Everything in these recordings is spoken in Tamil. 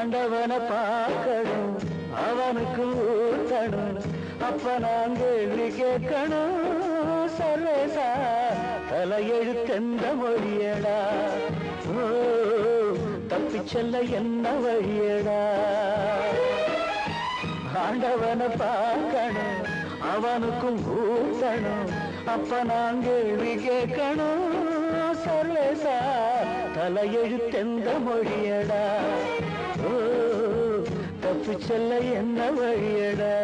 ஆண்டவனை பார்க்கணும் அவனுக்கு ஊத்தணும் அப்ப நான் கேள்வி கேட்கணும் சர்வேசா தலையெழுத்தெந்த மொழியடா ஓ தப்பிச் செல்ல என்ன வழியடா ஆண்டவனை பார்க்கணும் அவனுக்கும் ஊத்தணும் அப்ப நான் கேள்வி கேட்கணும் சர்வேசா தலையெழுத்தெந்த மொழியடா ஓ தப்பிச் செல்ல என்ன வழியடா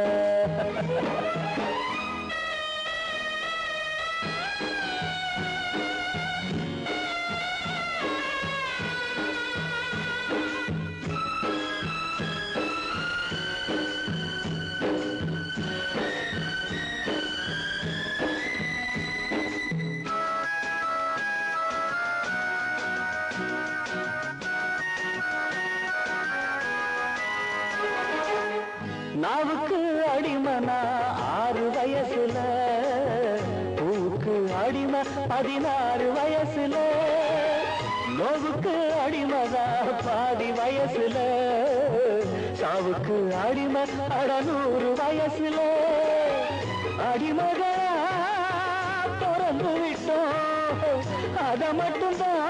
நாவுக்கு அடிமனா 6 வயசுல பூவுக்கு அடிமை 16 வயசுல நோவுக்கு அடிமதா பாதி வயசுல சாவுக்கு அடிமை 100 வயசுல அடிமகா பிறந்து விட்டோம் அத மட்டும்தான்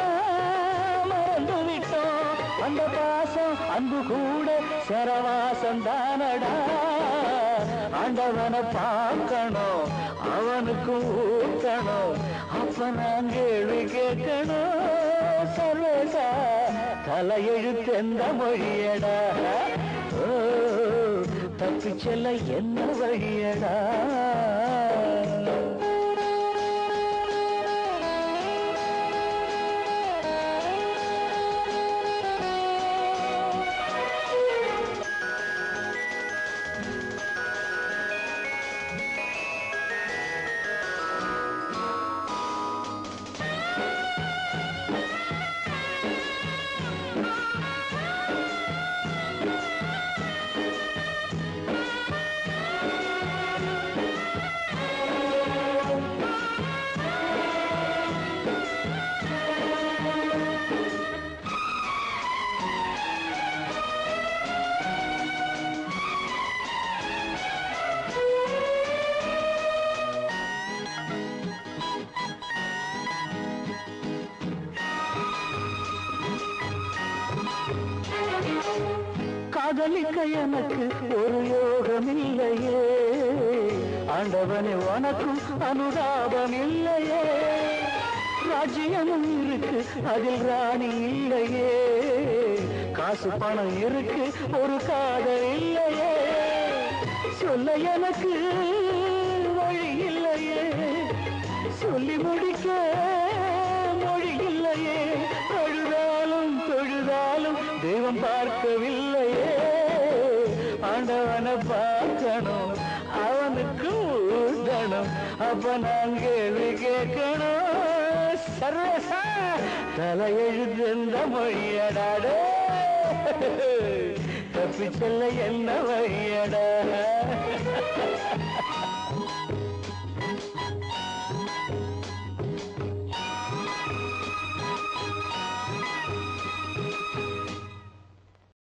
மறந்து விட்டோம் அந்த பாசம் அன்பு கூட சரவாசம் தானடா ஆண்டவனை பார்க்கணும் அவனுக்கு ஊக்கணும் அப்ப நான் கேள்வி கேட்கணும் சர்வேசா தலையெழுத்தெந்த மொழியடா ஓ தப்பிச் செல்ல என்ன வழியடா காதலிக்க எனக்கு ஒரு யோகம் இல்லையே ஆண்டவனே உனக்கும் அனுதாபம் இல்லையே ராஜ்யமும் இருக்கு அதில் ராணி இல்லையே காசு பணம் இருக்கு ஒரு காதல் இல்லையே சொல்ல எனக்கு வழி இல்லையே சொல்லி முடிக்க மொழி இல்லையே அழுதாலும் தொழுதாலும் தெய்வம் பார்க்கவில்லையே ஆண்டவனை பார்க்கணும் அவனுக்கு ஊதணும் அப்ப நான் கேள்வி கேட்கணும் சர்வசா தலையெழுத்தெந்த மொழியடாடே தப்பிச் செல்ல என்ன வழியடா